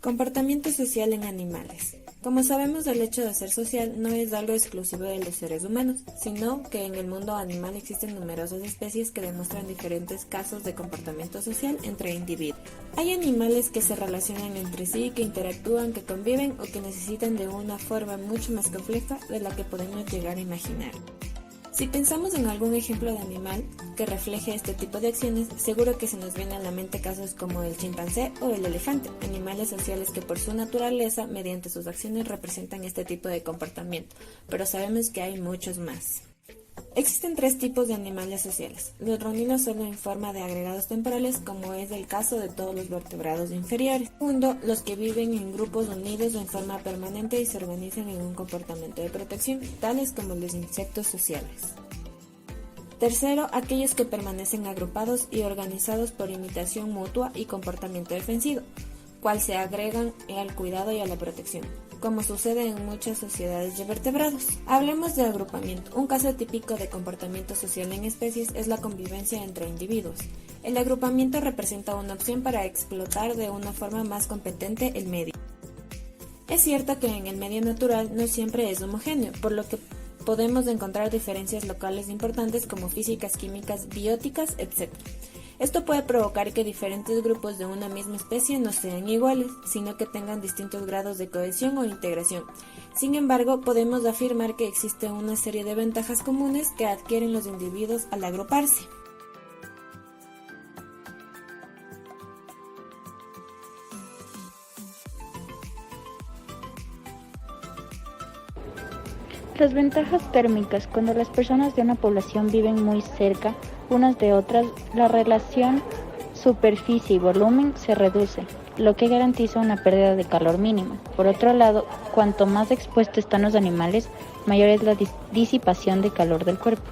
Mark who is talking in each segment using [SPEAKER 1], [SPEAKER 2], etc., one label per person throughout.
[SPEAKER 1] Comportamiento social en animales. Como sabemos, el hecho de ser social no es algo exclusivo de los seres humanos, sino que en el mundo animal existen numerosas especies que demuestran diferentes casos de comportamiento social entre individuos. Hay animales que se relacionan entre sí, que interactúan, que conviven o que necesitan de una forma mucho más compleja de la que podemos llegar a imaginar. Si pensamos en algún ejemplo de animal que refleje este tipo de acciones, seguro que se nos vienen a la mente casos como el chimpancé o el elefante, animales sociales que por su naturaleza, mediante sus acciones, representan este tipo de comportamiento, pero sabemos que hay muchos más. Existen tres tipos de animales sociales. Los reunidos solo en forma de agregados temporales, como es el caso de todos los vertebrados inferiores. Segundo, los que viven en grupos unidos o en forma permanente y se organizan en un comportamiento de protección, tales como los insectos sociales. Tercero, aquellos que permanecen agrupados y organizados por imitación mutua y comportamiento defensivo, cual se agregan al cuidado y a la protección, como sucede en muchas sociedades de vertebrados. Hablemos de agrupamiento. Un caso típico de comportamiento social en especies es la convivencia entre individuos. El agrupamiento representa una opción para explotar de una forma más competente el medio. Es cierto que en el medio natural no siempre es homogéneo, por lo que podemos encontrar diferencias locales importantes como físicas, químicas, bióticas, etc. Esto puede provocar que diferentes grupos de una misma especie no sean iguales, sino que tengan distintos grados de cohesión o integración. Sin embargo, podemos afirmar que existe una serie de ventajas comunes que adquieren los individuos al agruparse.
[SPEAKER 2] Las ventajas térmicas. Cuando las personas de una población viven muy cerca unas de otras, la relación superficie y volumen se reduce, lo que garantiza una pérdida de calor mínima. Por otro lado, cuanto más expuestos están los animales, mayor es la disipación de calor del cuerpo.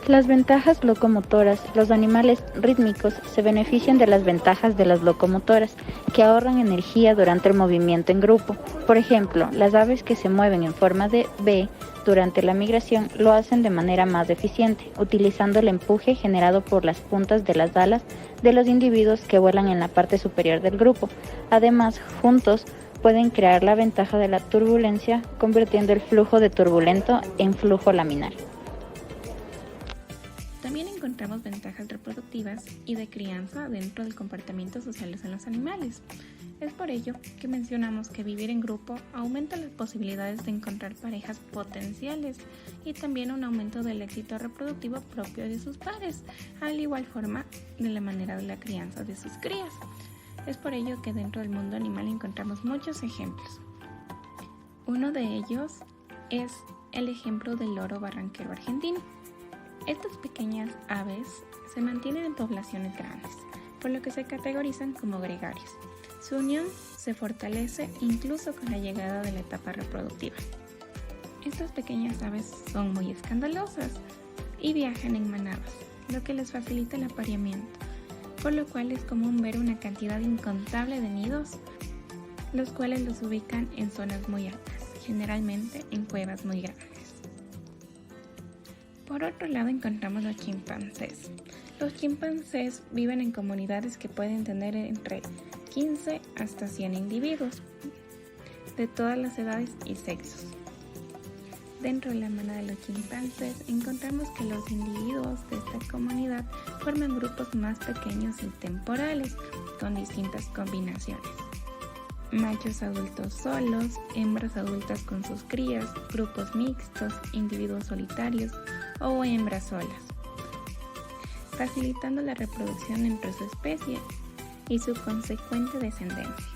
[SPEAKER 2] Las ventajas locomotoras. Los animales rítmicos se benefician de las ventajas de las locomotoras, que ahorran energía durante el movimiento en grupo. Por ejemplo, las aves que se mueven en forma de V durante la migración lo hacen de manera más eficiente, utilizando el empuje generado por las puntas de las alas de los individuos que vuelan en la parte superior del grupo. Además, juntos pueden crear la ventaja de la turbulencia, convirtiendo el flujo de turbulento en flujo laminar.
[SPEAKER 3] También encontramos ventajas reproductivas y de crianza dentro del comportamiento social en los animales. Es por ello que mencionamos que vivir en grupo aumenta las posibilidades de encontrar parejas potenciales y también un aumento del éxito reproductivo propio de sus pares, al igual forma de la manera de la crianza de sus crías. Es por ello que dentro del mundo animal encontramos muchos ejemplos. Uno de ellos es el ejemplo del loro barranquero argentino. Estas pequeñas aves se mantienen en poblaciones grandes, por lo que se categorizan como gregarios. Su unión se fortalece incluso con la llegada de la etapa reproductiva. Estas pequeñas aves son muy escandalosas y viajan en manadas, lo que les facilita el apareamiento, por lo cual es común ver una cantidad incontable de nidos, los cuales los ubican en zonas muy altas, generalmente en cuevas muy grandes. Por otro lado encontramos los chimpancés. Los chimpancés viven en comunidades que pueden tener entre 15 hasta 100 individuos, de todas las edades y sexos. Dentro de la manada de los chimpancés encontramos que los individuos de esta comunidad forman grupos más pequeños y temporales, con distintas combinaciones. Machos adultos solos, hembras adultas con sus crías, grupos mixtos, individuos solitarios o hembras solas, facilitando la reproducción entre su especie y su consecuente descendencia.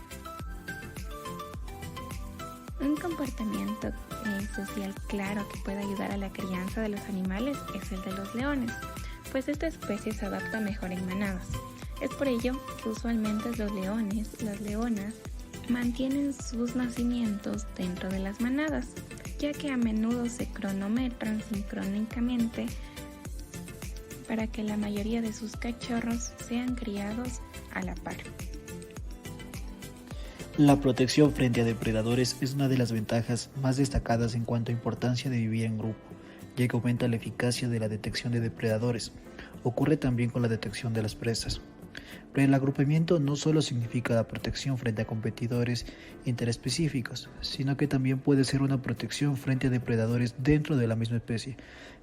[SPEAKER 3] Un comportamiento social claro que puede ayudar a la crianza de los animales es el de los leones, pues esta especie se adapta mejor en manadas. Es por ello que usualmente los leones, las leonas, mantienen sus nacimientos dentro de las manadas, ya que a menudo se cronometran sincrónicamente para que la mayoría de sus cachorros sean criados a la par.
[SPEAKER 4] La protección frente a depredadores es una de las ventajas más destacadas en cuanto a importancia de vivir en grupo, ya que aumenta la eficacia de la detección de depredadores. Ocurre también con la detección de las presas. Pero el agrupamiento no solo significa la protección frente a competidores interespecíficos, sino que también puede ser una protección frente a depredadores dentro de la misma especie,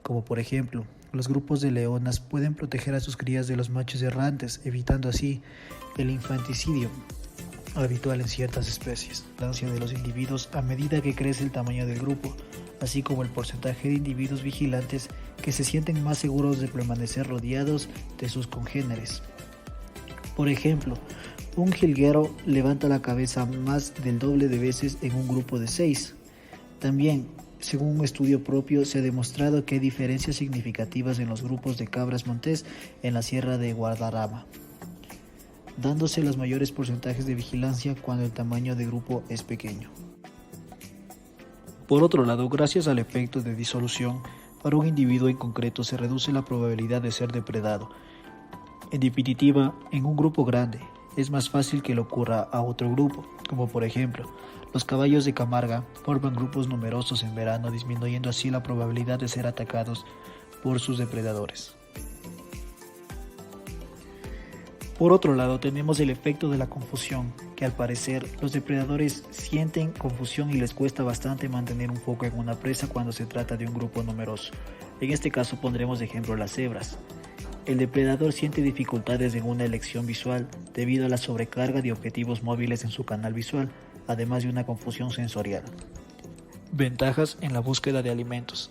[SPEAKER 4] como por ejemplo, los grupos de leonas pueden proteger a sus crías de los machos errantes, evitando así el infanticidio habitual en ciertas especies. La ansia de los individuos a medida que crece el tamaño del grupo, así como el porcentaje de individuos vigilantes que se sienten más seguros de permanecer rodeados de sus congéneres. Por ejemplo, un jilguero levanta la cabeza más del doble de veces en un grupo de 6. También, según un estudio propio, se ha demostrado que hay diferencias significativas en los grupos de cabras montés en la Sierra de Guadarrama, dándose los mayores porcentajes de vigilancia cuando el tamaño de grupo es pequeño. Por otro lado, gracias al efecto de disolución, para un individuo en concreto se reduce la probabilidad de ser depredado. En definitiva, en un grupo grande, es más fácil que le ocurra a otro grupo, como por ejemplo, los caballos de Camarga forman grupos numerosos en verano, disminuyendo así la probabilidad de ser atacados por sus depredadores. Por otro lado, tenemos el efecto de la confusión, que al parecer los depredadores sienten confusión y les cuesta bastante mantener un foco en una presa cuando se trata de un grupo numeroso. En este caso pondremos de ejemplo las cebras. El depredador siente dificultades en una elección visual debido a la sobrecarga de objetivos móviles en su canal visual, además de una confusión sensorial. Ventajas en la búsqueda de alimentos.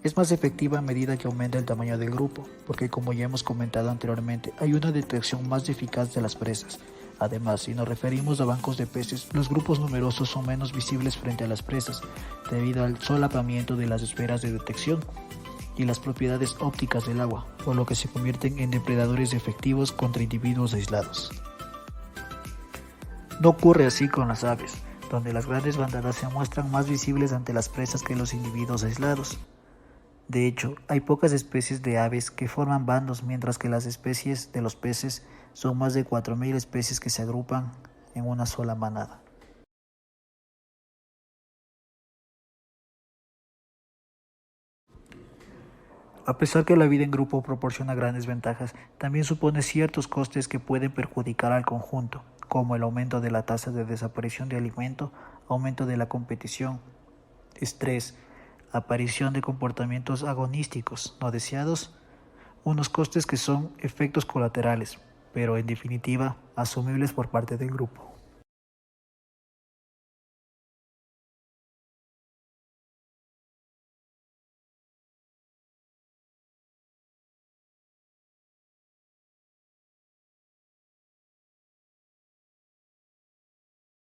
[SPEAKER 4] Es más efectiva a medida que aumenta el tamaño del grupo, porque como ya hemos comentado anteriormente, hay una detección más eficaz de las presas. Además, si nos referimos a bancos de peces, los grupos numerosos son menos visibles frente a las presas, debido al solapamiento de las esferas de detección y las propiedades ópticas del agua, por lo que se convierten en depredadores efectivos contra individuos aislados. No ocurre así con las aves, donde las grandes bandadas se muestran más visibles ante las presas que los individuos aislados. De hecho, hay pocas especies de aves que forman bandos, mientras que las especies de los peces son más de 4.000 especies que se agrupan en una sola manada. A pesar que la vida en grupo proporciona grandes ventajas, también supone ciertos costes que pueden perjudicar al conjunto, como el aumento de la tasa de desaparición de alimento, aumento de la competición, estrés, aparición de comportamientos agonísticos no deseados, unos costes que son efectos colaterales, pero en definitiva asumibles por parte del grupo.